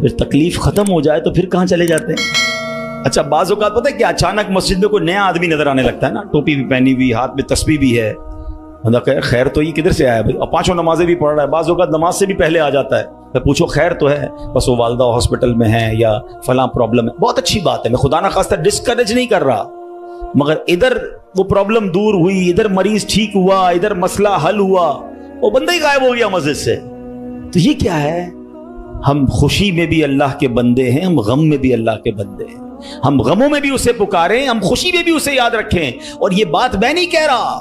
پھر تکلیف ختم ہو جائے تو پھر کہاں چلے جاتے ہیں؟ اچھا بعض اوقات پتہ ہے کہ اچانک مسجد میں کوئی نیا آدمی نظر آنے لگتا ہے نا، ٹوپی بھی پہنی ہوئی، ہاتھ میں تسبیح بھی ہے، بندہ کہے خیر تو یہ کدھر سے آیا بھائی، اور 5 نمازیں بھی پڑھ رہا ہے، بعض اوقات نماز سے بھی پہلے آ جاتا ہے، میں پوچھو خیر تو ہے، بس وہ والدہ ہاسپٹل میں ہے یا فلاں پرابلم ہے، بہت اچھی بات ہے، میں خدا نہ خواستہ ڈسکریج نہیں کر رہا، مگر ادھر وہ پرابلم دور ہوئی، ادھر مریض ٹھیک ہوا، ادھر مسئلہ حل ہوا، وہ بندہ ہی غائب ہو گیا مسجد سے، تو یہ کیا ہے؟ ہم خوشی میں بھی اللہ کے بندے ہیں، ہم غم میں بھی اللہ کے بندے ہیں، ہم غموں میں بھی اسے پکاریں، ہم خوشی میں بھی اسے یاد رکھیں، اور یہ بات میں نہیں کہہ رہا،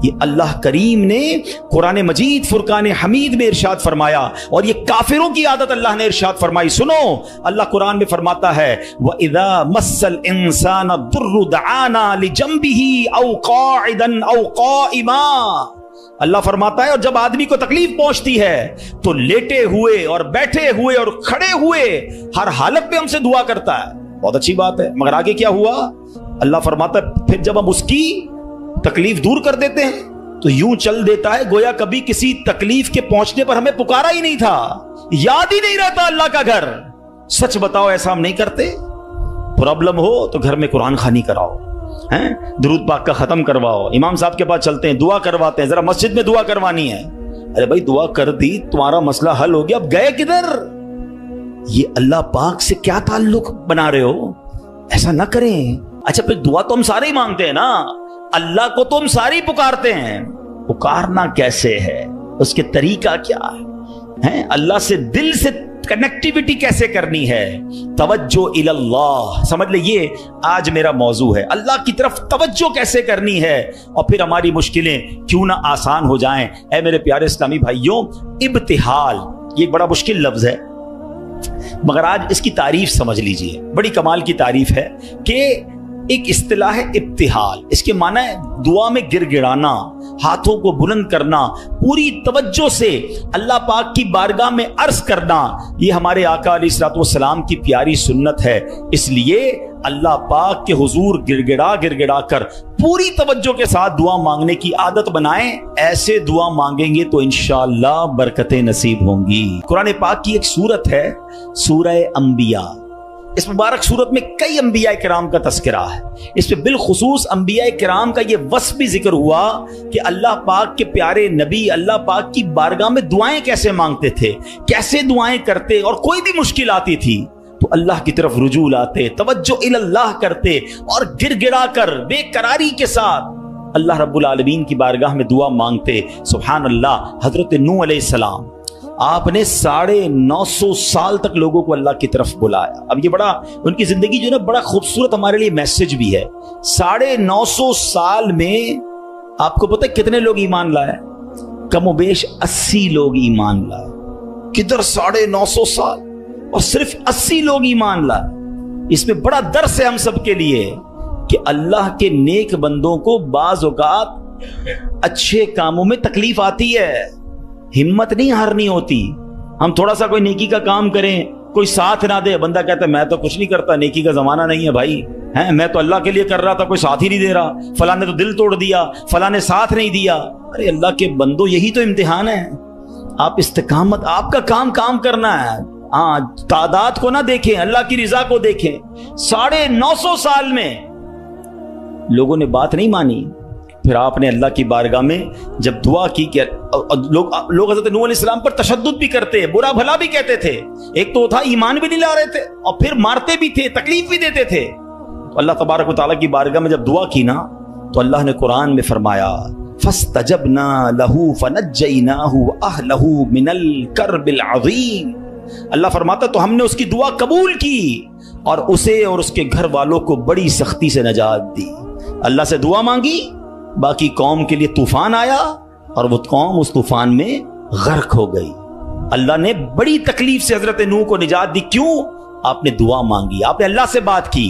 یہ اللہ کریم نے قرآن مجید فرقان حمید میں ارشاد فرمایا، اور یہ کافروں کی عادت اللہ نے ارشاد فرمائی۔ سنو، اللہ قرآن میں فرماتا ہے وَإِذَا مَسَّ الْإِنسَانَ الضُّرُّ دَعَانَا لِجَنبِهِ أَوْ قَاعِدًا أَوْ قَائِمًا، اللہ فرماتا ہے اور جب آدمی کو تکلیف پہنچتی ہے تو لیٹے ہوئے اور بیٹھے ہوئے اور کھڑے ہوئے ہر حالت میں ہم سے دعا کرتا ہے، بہت اچھی بات ہے، مگر آگے کیا ہوا؟ اللہ فرماتا ہے پھر جب ہم اس کی تکلیف دور کر دیتے ہیں تو یوں چل دیتا ہے گویا کبھی کسی تکلیف کے پہنچنے پر ہمیں پکارا ہی نہیں تھا، یاد ہی نہیں رہتا اللہ کا گھر۔ سچ بتاؤ ایسا ہم نہیں کرتے؟ پرابلم ہو تو گھر میں قرآن خوانی کراؤ، درود پاک کا ختم کرواؤ، امام صاحب کے پاس چلتے ہیں، دعا کرواتے ہیں، ذرا مسجد میں دعا کروانی ہے، ارے بھائی دعا کر دی، تمہارا مسئلہ حل ہو گیا، اب گئے کدھر؟ یہ اللہ پاک سے کیا تعلق بنا رہے ہو؟ ایسا نہ کریں۔ اچھا پھر دعا تو ہم سارے ہی مانگتے ہیں نا، اللہ کو تو ہم سارے ہی پکارتے ہیں، پکارنا کیسے ہے، اس کے طریقہ کیا ہے، اللہ سے دل سے کنیکٹیویٹی کیسے کرنی ہے، توجہ اللہ، سمجھ لے یہ آج میرا موضوع ہے، اللہ کی طرف توجہ کیسے کرنی ہے، اور پھر ہماری مشکلیں کیوں نہ آسان ہو جائیں۔ اے میرے پیارے اسلامی بھائیوں، ابتحال یہ ایک بڑا مشکل لفظ ہے، مگر آج اس کی تعریف سمجھ لیجئے، بڑی کمال کی تعریف ہے کہ ایک اصطلاح ہے ابتحال، اس کے معنی ہے دعا میں گر گڑانا، ہاتھوں کو بلند کرنا، پوری توجہ سے اللہ پاک کی بارگاہ میں عرض کرنا، یہ ہمارے آقا علیہ الصلوۃ والسلام کی پیاری سنت ہے، اس لیے اللہ پاک کے حضور گر گڑا کر پوری توجہ کے ساتھ دعا مانگنے کی عادت بنائیں، ایسے دعا مانگیں گے تو انشاءاللہ برکتیں نصیب ہوں گی۔ قرآن پاک کی ایک سورت ہے سورہ انبیاء، اس مبارک سورت میں کئی انبیاء کرام کا تذکرہ ہے، اس میں بالخصوص انبیاء کرام کا یہ وصف بھی ذکر ہوا کہ اللہ پاک کے پیارے نبی اللہ پاک کی بارگاہ میں دعائیں کیسے مانگتے تھے، کیسے دعائیں کرتے، اور کوئی بھی مشکل آتی تھی تو اللہ کی طرف رجوع لاتے، توجہ اللہ کرتے، اور گر گڑا کر بے قراری کے ساتھ اللہ رب العالمین کی بارگاہ میں دعا مانگتے۔ سبحان اللہ، حضرت نوح علیہ السلام آپ نے 950 سال تک لوگوں کو اللہ کی طرف بلایا۔ اب یہ بڑا ان کی زندگی جو ہے نا بڑا خوبصورت ہمارے لیے میسج بھی ہے۔ 950 سال میں آپ کو پتہ ہے کتنے لوگ ایمان لائے؟ کم و بیش 80 لوگ ایمان لائے۔ کدھر 950 سال اور صرف 80 لوگ ایمان لائے؟ اس میں بڑا درس ہے ہم سب کے لیے کہ اللہ کے نیک بندوں کو بعض اوقات اچھے کاموں میں تکلیف آتی ہے، ہمت نہیں ہارنی ہوتی۔ ہم تھوڑا سا کوئی نیکی کا کام کریں، کوئی ساتھ نہ دے، بندہ کہتا ہے میں تو کچھ نہیں کرتا، نیکی کا زمانہ نہیں ہے بھائی، میں تو اللہ کے لیے کر رہا تھا، کوئی ساتھ ہی نہیں دے رہا، فلاں نے تو دل توڑ دیا، فلاں نے ساتھ نہیں دیا۔ ارے اللہ کے بندو، یہی تو امتحان ہے، آپ استقامت، آپ کا کام کرنا ہے، تعداد کو نہ دیکھیں، اللہ کی رضا کو دیکھیں۔ 950 سال میں لوگوں نے بات نہیں مانی، پھر آپ نے اللہ کی بارگاہ میں جب دعا کی کہ لوگ حضرت نوح علیہ السلام پر تشدد بھی کرتے، برا بھلا بھی کہتے تھے، ایک تو تھا ایمان بھی نہیں لا رہے تھے اور پھر مارتے بھی تھے، تکلیف بھی دیتے تھے، تو اللہ تبارک و تعالیٰ کی بارگاہ میں جب دعا کی نا تو اللہ نے قرآن میں فرمایا فَاسْتَجَبْنَا لَهُ فَنَجَّيْنَاهُ وَأَهْلَهُ مِنَ الْكَرْبِ الْعَظِيمِ، اللہ فرماتا تو ہم نے اس کی دعا قبول کی اور اسے اور اس کے گھر والوں کو بڑی سختی سے نجات دی۔ اللہ سے دعا مانگی، باقی قوم کے لیے طوفان آیا اور وہ قوم اس طوفان میں غرق ہو گئی۔ اللہ نے بڑی تکلیف سے حضرت نوح کو نجات دی، کیوں؟ آپ نے دعا مانگی، آپ نے اللہ سے بات کی۔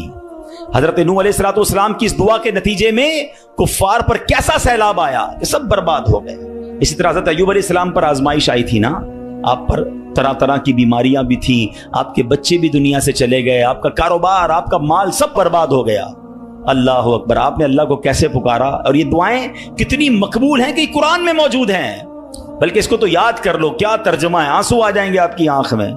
حضرت نوح علیہ السلام کی اس دعا کے نتیجے میں کفار پر کیسا سیلاب آیا کہ سب برباد ہو گئے۔ اسی طرح حضرت ایوب علیہ السلام پر آزمائش آئی تھی نا، آپ پر طرح طرح کی بیماریاں بھی تھیں، آپ کے بچے بھی دنیا سے چلے گئے، آپ کا کاروبار، آپ کا مال سب برباد ہو گیا۔ اللہ اکبر، آپ نے اللہ کو کیسے پکارا، اور یہ دعائیں کتنی مقبول ہیں کہ قرآن میں موجود ہیں، بلکہ اس کو تو یاد کر لو، کیا ترجمہ ہے، آنسو آ جائیں گے آپ کی آنکھ میں۔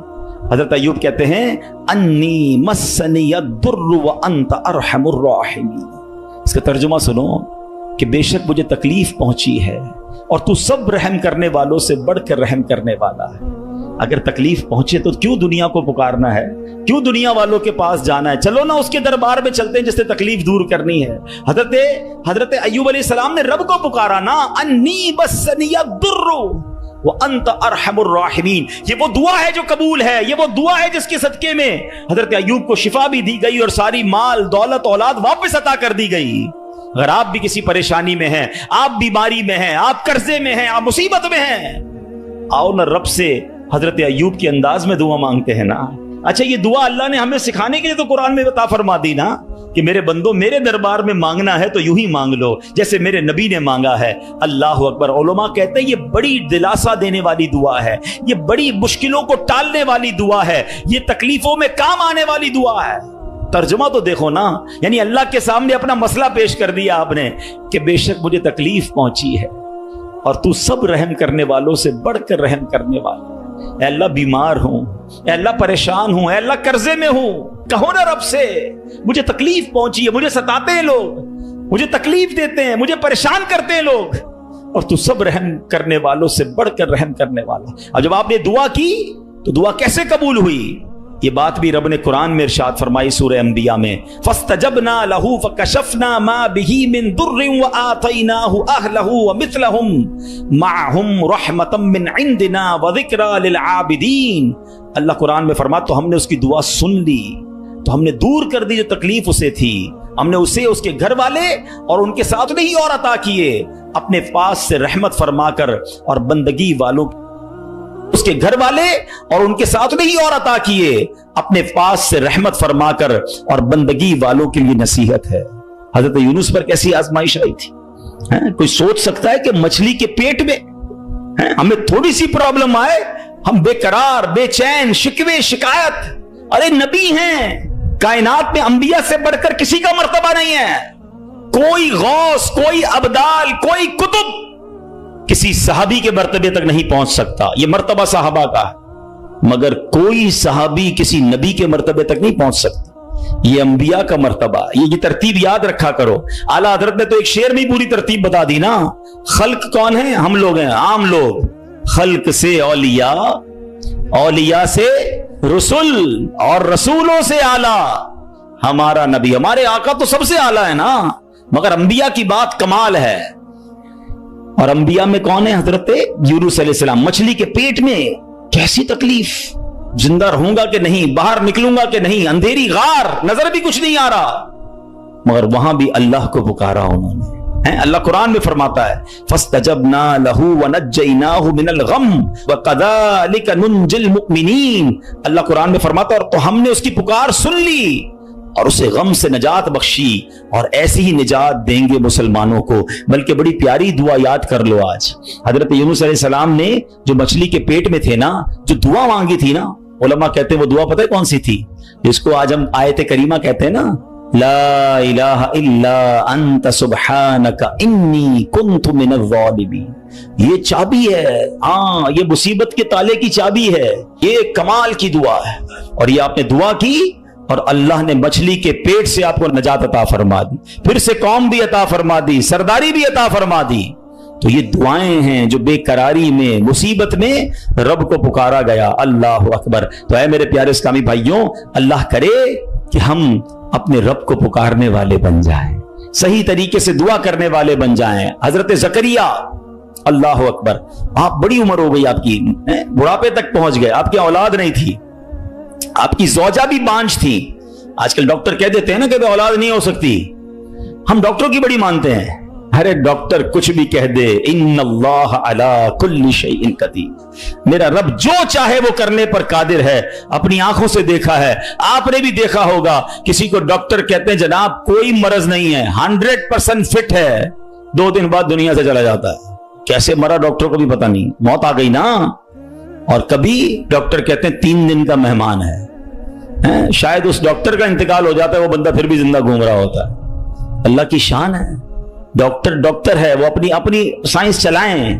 حضرت ایوب کہتے ہیں انی مسنی الضر وانت ارحم الراحمین. اس کا ترجمہ سنو کہ بے شک مجھے تکلیف پہنچی ہے اور تو سب رحم کرنے والوں سے بڑھ کر رحم کرنے والا ہے. اگر تکلیف پہنچے تو کیوں دنیا کو پکارنا ہے, کیوں دنیا والوں کے پاس جانا ہے؟ چلو نا اس کے دربار میں چلتے ہیں جس سے تکلیف دور کرنی ہے. حضرت ایوب علیہ السلام نے رب کو پکارا نا, انی مسنی الضر وانت ارحم الراحمین. یہ وہ دعا ہے جو قبول ہے, یہ وہ دعا ہے جس کے صدقے میں حضرت ایوب کو شفا بھی دی گئی اور ساری مال دولت اولاد واپس عطا کر دی گئی. اگر آپ بھی کسی پریشانی میں ہیں, آپ بیماری میں ہیں, آپ قرضے میں ہیں, آپ مصیبت میں ہیں, آؤ نہ رب سے حضرت ایوب کے انداز میں دعا مانگتے ہیں نا. اچھا یہ دعا اللہ نے ہمیں سکھانے کے لیے تو قرآن میں عطا فرما دی نا کہ میرے بندو میرے دربار میں مانگنا ہے تو یوں ہی مانگ لو جیسے میرے نبی نے مانگا ہے. اللہ اکبر. علماء کہتے ہیں یہ بڑی دلاسا دینے والی دعا ہے, یہ بڑی مشکلوں کو ٹالنے والی دعا ہے, یہ تکلیفوں میں کام آنے والی دعا ہے. ترجمہ تو دیکھو نا, یعنی اللہ کے سامنے اپنا مسئلہ پیش کر دیا آپ نے کہ بے شک مجھے تکلیف پہنچی ہے اور تو سب رحم کرنے والوں سے بڑھ کر رحم کرنے والا. اے اللہ بیمار ہوں, اے اللہ پریشان ہوں, اے اللہ قرضے میں ہوں, کہو نا رب سے مجھے تکلیف پہنچی ہے, مجھے ستاتے ہیں لوگ, مجھے تکلیف دیتے ہیں, مجھے پریشان کرتے ہیں لوگ, اور تو سب رحم کرنے والوں سے بڑھ کر رحم کرنے والا. اور جب آپ نے دعا کی تو دعا کیسے قبول ہوئی؟ یہ بات بھی رب نے قرآن میں ارشاد فرمائی سورہ انبیاء میں, فَاسْتَجَبْنَا لَهُ فَكَشَفْنَا مَا بِهِ مِن ضُرٍّ وَآتَيْنَاهُ أَهْلَهُ وَمِثْلَهُمْ مَعَهُمْ رَحْمَةً مِّنْ عِنْدِنَا وَذِكْرَىٰ لِلْعَابِدِينَ. اللہ قرآن میں فرماتا تو ہم نے اس کی دعا سن لی, تو ہم نے دور کر دی جو تکلیف اسے تھی, ہم نے اسے اس کے گھر والے اور ان کے ساتھ نہیں اور عطا کیے, اپنے پاس سے رحمت فرما کر اور بندگی والوں اس کے گھر والے اور ان کے ساتھ نہیں اور عطا کیے, اپنے پاس سے رحمت فرما کر اور بندگی والوں کے لیے نصیحت ہے. حضرت یونس پر کیسی آزمائش آئی تھی؟ کوئی سوچ سکتا ہے کہ مچھلی کے پیٹ میں ہمیں تھوڑی سی پرابلم آئے ہم بے قرار, بے چین, شکوے, شکایت. ارے نبی ہیں, کائنات میں انبیاء سے بڑھ کر کسی کا مرتبہ نہیں ہے. کوئی غوث, کوئی ابدال, کوئی کتب کسی صحابی کے مرتبے تک نہیں پہنچ سکتا. یہ مرتبہ صحابہ کا ہے, مگر کوئی صحابی کسی نبی کے مرتبے تک نہیں پہنچ سکتا. یہ انبیاء کا مرتبہ, یہ ترتیب یاد رکھا کرو. اعلیٰ حضرت نے تو ایک شعر میں پوری ترتیب بتا دی نا. خلق کون ہے؟ ہم لوگ ہیں, عام لوگ. خلق سے اولیاء, اولیاء سے رسول, اور رسولوں سے اعلیٰ ہمارا نبی. ہمارے آقا تو سب سے اعلیٰ ہے نا, مگر انبیاء کی بات کمال ہے. اور انبیاء میں کون ہے؟ حضرت یونس علیہ السلام. مچھلی کے پیٹ میں کیسی تکلیف, زندہ رہوں گا کہ نہیں, باہر نکلوں گا کہ نہیں, اندھیری غار, نظر بھی کچھ نہیں آ رہا, مگر وہاں بھی اللہ کو پکارا انہوں نے. اللہ قرآن میں فرماتا ہے فَاسْتَجَبْنَا لَهُ وَنَجَّيْنَاهُ مِنَ الْغَمِّ وَكَذَلِكَ نُنْجِي الْمُؤْمِنِينَ. اللہ قرآن میں فرماتا ہے اور تو ہم نے اس کی پکار سن لی اور اسے غم سے نجات بخشی, اور ایسی ہی نجات دیں گے مسلمانوں کو. بلکہ بڑی پیاری دعا یاد کر لو آج. حضرت یونس علیہ السلام نے جو مچھلی کے پیٹ میں تھے نا, جو دعا مانگی تھی نا, علماء کہتے ہیں وہ دعا پتہ ہے کون سی تھی؟ جس کو آج ہم آیت کریمہ کہتے ہیں نا, لا الہ الا انت سبحانک انی کنت من الظالمین. یہ چابی ہے, ہاں یہ مصیبت کے تالے کی چابی ہے, یہ کمال کی دعا ہے. اور یہ آپ نے دعا کی اور اللہ نے مچھلی کے پیٹ سے آپ کو نجات عطا فرما دی, پھر سے قوم بھی عطا فرما دی, سرداری بھی عطا فرما دی. تو یہ دعائیں ہیں جو بے قراری میں, مصیبت میں رب کو پکارا گیا. اللہ اکبر. تو اے میرے پیارے اسلامی بھائیوں, اللہ کرے کہ ہم اپنے رب کو پکارنے والے بن جائیں, صحیح طریقے سے دعا کرنے والے بن جائیں. حضرت زکریا, اللہ اکبر, آپ بڑی عمر ہو گئی آپ کی, بڑھاپے تک پہنچ گئے, آپ کی اولاد نہیں تھی, آپ کی زوجہ بھی بانجھ تھی. آج کل ڈاکٹر کہہ دیتے ہیں نا کہ اولاد نہیں ہو سکتی, ہم ڈاکٹروں کی بڑی مانتے ہیں. ارے ڈاکٹر کچھ بھی کہہ دے, ان اللہ علی کل شیء قدیر, میرا رب جو چاہے وہ کرنے پر قادر ہے. اپنی آنکھوں سے دیکھا ہے, آپ نے بھی دیکھا ہوگا, کسی کو ڈاکٹر کہتے ہیں جناب کوئی مرض نہیں ہے, 100% فٹ ہے, 2 دن بعد دنیا سے چلا جاتا ہے. کیسے مرا ڈاکٹر کو بھی پتہ نہیں, موت آ گئی نا. اور کبھی ڈاکٹر کہتے ہیں 3 دن کا مہمان ہے, شاید اس ڈاکٹر کا انتقال ہو جاتا ہے, وہ بندہ پھر بھی زندہ گھوم رہا ہوتا ہے. اللہ کی شان ہے, ڈاکٹر ڈاکٹر ہے, وہ اپنی سائنس چلائیں,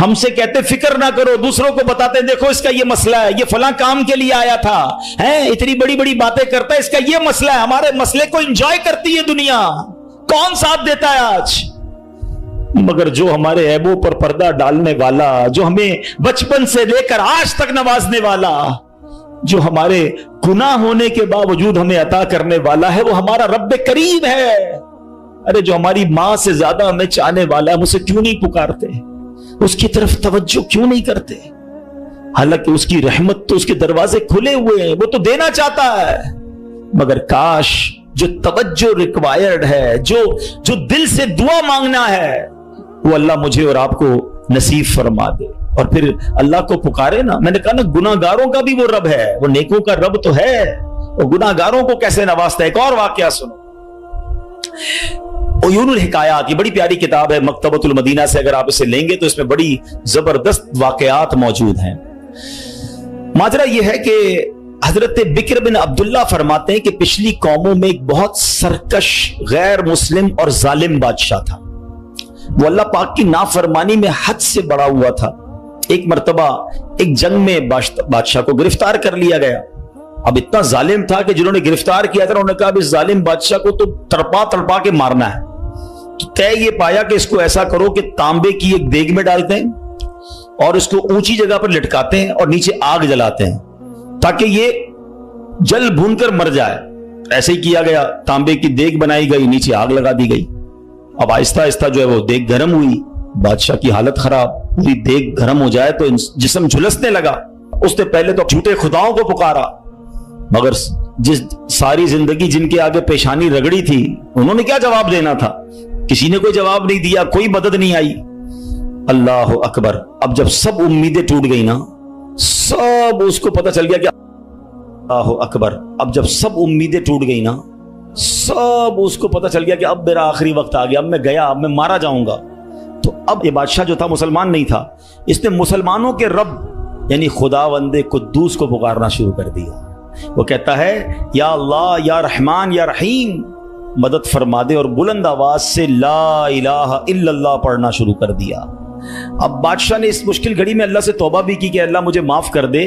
ہم سے کہتے فکر نہ کرو, دوسروں کو بتاتے دیکھو اس کا یہ مسئلہ ہے, یہ فلاں کام کے لیے آیا تھا, اتنی بڑی بڑی باتیں کرتا ہے, اس کا یہ مسئلہ ہے. ہمارے مسئلے کو انجوائے کرتی ہے دنیا, کون ساتھ دیتا ہے آج؟ مگر جو ہمارے عیبوں پر پردہ ڈالنے والا, جو ہمیں بچپن سے لے کر آج تک نوازنے والا, جو ہمارے گناہ ہونے کے باوجود ہمیں عطا کرنے والا ہے, وہ ہمارا رب کریم ہے. ارے جو ہماری ماں سے زیادہ ہمیں چاہنے والا ہے, ہم اسے کیوں نہیں پکارتے, اس کی طرف توجہ کیوں نہیں کرتے؟ حالانکہ اس کی رحمت تو اس کے دروازے کھلے ہوئے ہیں, وہ تو دینا چاہتا ہے. مگر کاش جو توجہ ریکوائرڈ ہے, جو دل سے دعا مانگنا ہے, وہ اللہ مجھے اور آپ کو نصیب فرما دے. اور پھر اللہ کو پکارے نا. میں نے کہا نا گناہگاروں کا بھی وہ رب ہے, وہ نیکوں کا رب تو ہے, وہ گناہگاروں کو کیسے نوازتا ہے. ایک اور واقعہ سنو, عیون الحکایات, یہ بڑی پیاری کتاب ہے مکتبۃ المدینہ سے, اگر آپ اسے لیں گے تو اس میں بڑی زبردست واقعات موجود ہیں. ماجرا یہ ہے کہ حضرت بکر بن عبداللہ فرماتے ہیں کہ پچھلی قوموں میں ایک بہت سرکش, غیر مسلم اور ظالم بادشاہ تھا. وہ اللہ پاک کی نافرمانی میں حد سے بڑا ہوا تھا. ایک مرتبہ ایک جنگ میں بادشاہ کو گرفتار کر لیا گیا. اب اتنا ظالم تھا کہ جنہوں نے گرفتار کیا تھا انہوں نے کہا اب اس ظالم بادشاہ کو تو تڑپا کے مارنا ہے. تو طے یہ پایا کہ اس کو ایسا کرو کہ تانبے کی ایک دیگ میں ڈالتے ہیں اور اس کو اونچی جگہ پر لٹکاتے ہیں اور نیچے آگ جلاتے ہیں تاکہ یہ جل بھون کر مر جائے. ایسے ہی کیا گیا, تانبے کی دیگ بنائی گئی, نیچے آگ لگا دی گئی. اب آہستہ آہستہ جو ہے وہ دیگ گرم ہوئی, بادشاہ کی حالت خراب, پوری دیگ گرم ہو جائے تو جسم جھلسنے لگا. اس نے پہلے تو جھوٹے خداؤں کو پکارا, مگر جس ساری زندگی جن کے آگے پیشانی رگڑی تھی انہوں نے کیا جواب دینا تھا؟ کسی نے کوئی جواب نہیں دیا, کوئی مدد نہیں آئی. اللہ اکبر. اب جب سب امیدیں ٹوٹ گئی نا, سب اس کو پتہ چل گیا کہ اللہ اکبر. اب جب سب امیدیں ٹوٹ گئی نا, سب اس کو پتہ چل گیا کہ اب میرا آخری وقت آ گیا, اب میں گیا, اب میں مارا جاؤں گا. تو اب یہ بادشاہ جو تھا مسلمان نہیں تھا, اس نے مسلمانوں کے رب یعنی خداوند قدوس کو پکارنا شروع کر دیا. وہ کہتا ہے یا اللہ, یا رحمان, یا رحیم, مدد فرما دے, اور بلند آواز سے لا الہ الا اللہ پڑھنا شروع کر دیا. اب بادشاہ نے اس مشکل گھڑی میں اللہ سے توبہ بھی کی کہ اللہ مجھے معاف کر دے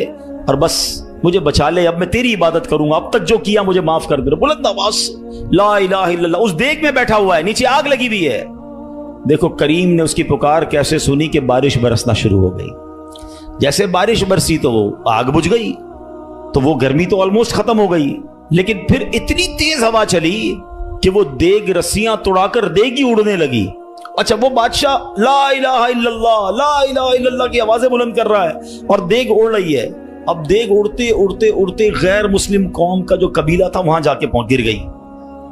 اور بس مجھے بچا لے, اب میں تیری عبادت کروں گا, اب تک جو کیا مجھے معاف کر دے. بلند آواز سے لا الہ الا اللہ. اس دیگ میں بیٹھا ہوا ہے, نیچے آگ لگی ہوئی ہے. دیکھو کریم نے اس کی پکار کیسے سنی کہ بارش برسنا شروع ہو گئی. جیسے بارش برسی تو وہ آگ بجھ گئی, تو وہ گرمی تو آلموسٹ ختم ہو گئی, لیکن پھر اتنی تیز ہوا چلی کہ وہ دیگ رسیاں توڑا کر دیگ ہی اڑنے لگی. اچھا وہ بادشاہ لا الہ الا اللہ, لا الہ الا اللہ کی آوازیں بلند کر رہا ہے اور دیگ اڑ رہی ہے. اب دیگ اڑتے اڑتے اڑتے غیر مسلم قوم کا جو قبیلہ تھا وہاں جا کے گر گئی.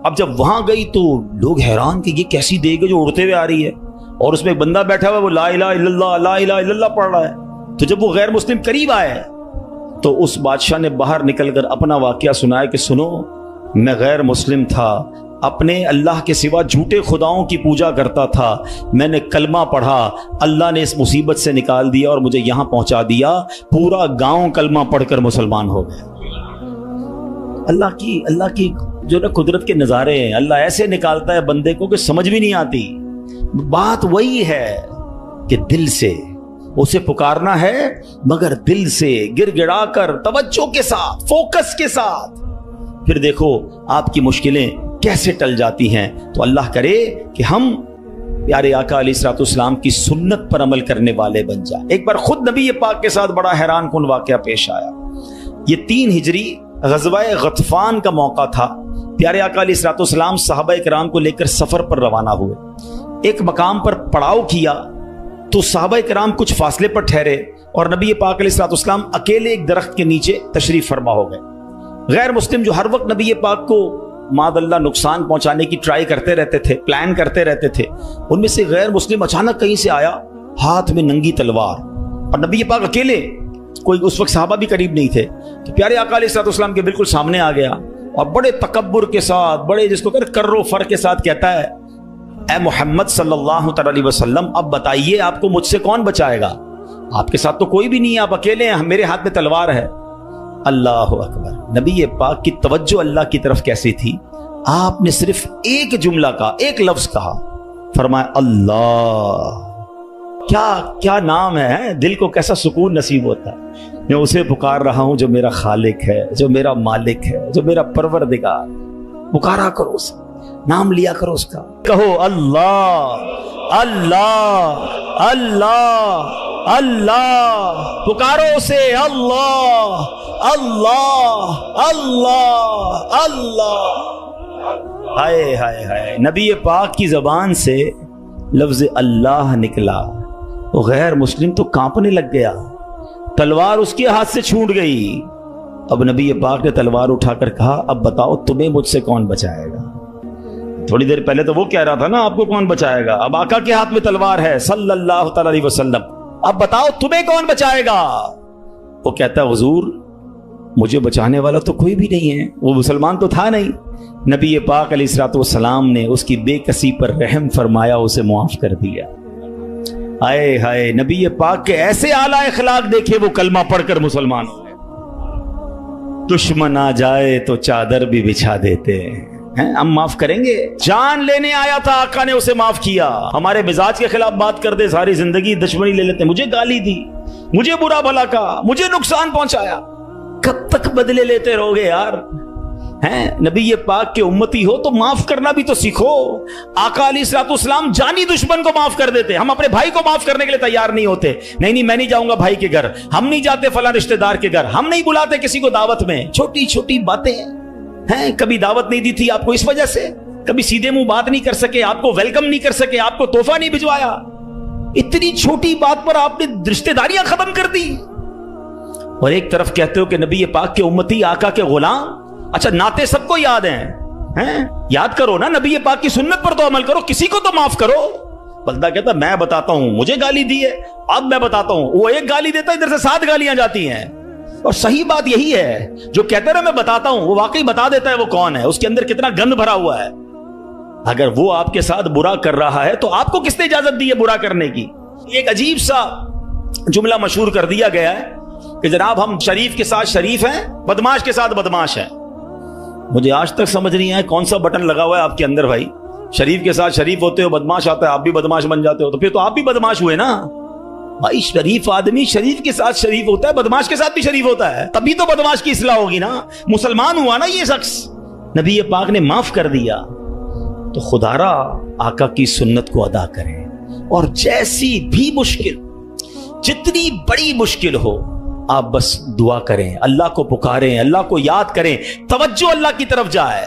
اب جب وہاں گئی تو لوگ حیران کہ یہ کیسی دیگ ہے جو اڑتے ہوئے آ رہی ہے, اور اس میں ایک بندہ بیٹھا ہوا ہے وہ لا الہ الا اللہ, لا الہ الا اللہ پڑھ رہا ہے. تو جب وہ غیر مسلم قریب آئے تو اس بادشاہ نے باہر نکل کر اپنا واقعہ سنایا کہ سنو, میں غیر مسلم تھا, اپنے اللہ کے سوا جھوٹے خداؤں کی پوجا کرتا تھا, میں نے کلمہ پڑھا, اللہ نے اس مصیبت سے نکال دیا اور مجھے یہاں پہنچا دیا, پورا گاؤں کلمہ پڑھ کر مسلمان ہو گئے. اللہ کی جو نا قدرت کے نظارے ہیں, اللہ ایسے نکالتا ہے بندے کو کہ سمجھ بھی نہیں آتی. بات وہی ہے کہ دل سے اسے پکارنا ہے, مگر دل سے گر گڑا کر توجہ کے ساتھ, فوکس کے ساتھ. پھر دیکھو آپ کی مشکلیں کیسے ٹل جاتی ہیں. تو اللہ کرے کہ ہم پیارے آقا علیہ الصلوۃ والسلام کی سنت پر عمل کرنے والے بن جائیں. ایک بار خود نبی پاک کے ساتھ بڑا حیران کن واقعہ پیش آیا. یہ 3 ہجری غزوہ غطفان کا موقع تھا. پیارے آقا علیہ الصلوۃ والسلام صحابہ کرام کو لے کر سفر پر روانہ ہوئے. ایک مقام پر پڑاؤ کیا تو صحابہ کرام کچھ فاصلے پر ٹھہرے اور نبی پاک علیہ الصلوۃ والسلام اکیلے ایک درخت کے نیچے تشریف فرما ہو گئے. غیر مسلم جو ہر وقت نبی پاک کو معاذ اللہ نقصان پہنچانے کی ٹرائی کرتے رہتے تھے, پلان کرتے رہتے تھے, ان میں سے غیر مسلم اچانک کہیں سے آیا ہاتھ میں ننگی تلوار, اور نبی پاک اکیلے, کوئی اس وقت صحابہ بھی قریب نہیں تھے. تو پیارے آقا علیہ الصلوۃ والسلام کے بالکل سامنے آ گیا اور بڑے تکبر کے ساتھ, بڑے جس کو کر و فر کے ساتھ کہتا ہے اے محمد صلی اللہ علیہ وسلم, اب بتائیے آپ کو مجھ سے کون بچائے گا؟ آپ کے ساتھ تو کوئی بھی نہیں ہے, آپ اکیلے ہیں, میرے ہاتھ میں تلوار ہے. اللہ اکبر. نبی پاک کی توجہ اللہ کی طرف کیسی تھی, آپ نے صرف ایک جملہ کا, ایک لفظ کہا, فرمایا اللہ. کیا نام ہے، دل کو کیسا سکون نصیب ہوتا ہے۔ میں اسے پکار رہا ہوں جو میرا خالق ہے، جو میرا مالک ہے، جو میرا پروردگار۔ پکارا کرو اسے، نام لیا کرو اس کا، کہو اللہ اللہ اللہ اللہ، پکارو اسے اللہ اللہ اللہ اللہ۔ ہائے ہائے ہائے، نبی پاک کی زبان سے لفظ اللہ نکلا تو غیر مسلم تو کانپنے لگ گیا، تلوار اس کے ہاتھ سے چھوٹ گئی۔ اب نبی پاک نے تلوار اٹھا کر کہا اب بتاؤ تمہیں مجھ سے کون بچائے گا؟ تھوڑی دیر پہلے تو وہ کہہ رہا تھا نا آپ کو کون بچائے گا، اب آقا کے ہاتھ میں تلوار ہے صلی اللہ تعالی علیہ وسلم، اب بتاؤ تمہیں کون بچائے گا؟ وہ کہتا ہے حضور مجھے بچانے والا تو کوئی بھی نہیں ہے، وہ مسلمان تو تھا نہیں۔ نبی پاک علیہ الصلوۃ والسلام نے اس کی بے کسی پر رحم فرمایا، اسے معاف کر دیا۔ ہائے ہائے، نبی پاک کے ایسے اعلیٰ اخلاق دیکھے، وہ کلمہ پڑھ کر مسلمان ہو گئے۔ دشمن آ جائے تو چادر بھی بچھا دیتے ہیں، ہم معاف کریں گے۔ جان لینے آیا تھا آقا نے اسے معاف کیا۔ ہمارے مزاج کے خلاف بات کر دے ساری زندگی دشمنی لے لیتے، مجھے گالی دی، مجھے برا بھلا کہا، مجھے نقصان پہنچایا، کب تک بدلے لیتے رہو گے یار؟ ہیں نبی پاک کے امتی ہو تو معاف کرنا بھی تو سیکھو۔ آقا علیہ الصلوۃ والسلام جانی دشمن کو معاف کر دیتے، ہم اپنے بھائی کو معاف کرنے کے لیے تیار نہیں ہوتے۔ نہیں میں نہیں جاؤں گا بھائی کے گھر، ہم نہیں جاتے فلاں رشتہ دار کے گھر، ہم نہیں بلاتے کسی کو دعوت میں۔ چھوٹی چھوٹی باتیں ہیں، کبھی دعوت نہیں دی تھی آپ کو اس وجہ سے، کبھی سیدھے منہ بات نہیں کر سکے، آپ کو ویلکم نہیں کر سکے، آپ کو تحفہ نہیں بھجوایا، اتنی چھوٹی بات پر آپ نے رشتہ داریاں ختم کر دی۔ اور ایک طرف کہتے ہو کہ نبی پاک کے امتی، آقا کے غلام۔ اچھا نعتیں سب کو یاد ہیں، یاد کرو نا، نبی پاک کی سنت پر تو عمل کرو، کسی کو تو معاف کرو۔ بندہ کہتا میں بتاتا ہوں، مجھے گالی دی ہے، اب میں بتاتا ہوں، وہ ایک گالی دیتا ہے ادھر سے 7 گالیاں جاتی ہیں۔ اور صحیح بات یہی ہے، جو کہتا ہے میں بتاتا ہوں، وہ واقعی بتا دیتا ہے وہ کون ہے، اس کے اندر کتنا گند بھرا ہوا ہے۔ اگر وہ آپ کے ساتھ برا کر رہا ہے تو آپ کو کس نے اجازت دی ہے برا کرنے کی؟ ایک عجیب سا جملہ مشہور کر دیا گیا ہے کہ جناب ہم شریف کے ساتھ شریف ہیں، بدماش کے ساتھ بدماش ہیں۔ مجھے آج تک سمجھ نہیں آیا کون سا بٹن لگا ہوا ہے آپ کے اندر بھائی؟ شریف کے ساتھ شریف ہوتے ہو، بدماش آتا ہے آپ بھی بدماش بن جاتے ہو، تو پھر تو آپ بھی بدماش ہوئے نا بھائی۔ شریف آدمی شریف کے ساتھ شریف ہوتا ہے، بدماش کے ساتھ بھی شریف ہوتا ہے، تبھی تو بدماش کی اصلاح ہوگی نا، مسلمان ہوا نا یہ شخص۔ نبی پاک نے معاف کر دیا تو خدا را آقا کی سنت کو ادا کریں، اور جیسی بھی مشکل، جتنی بڑی مشکل ہو، آپ بس دعا کریں، اللہ کو پکاریں، اللہ کو یاد کریں، توجہ اللہ کی طرف جائے۔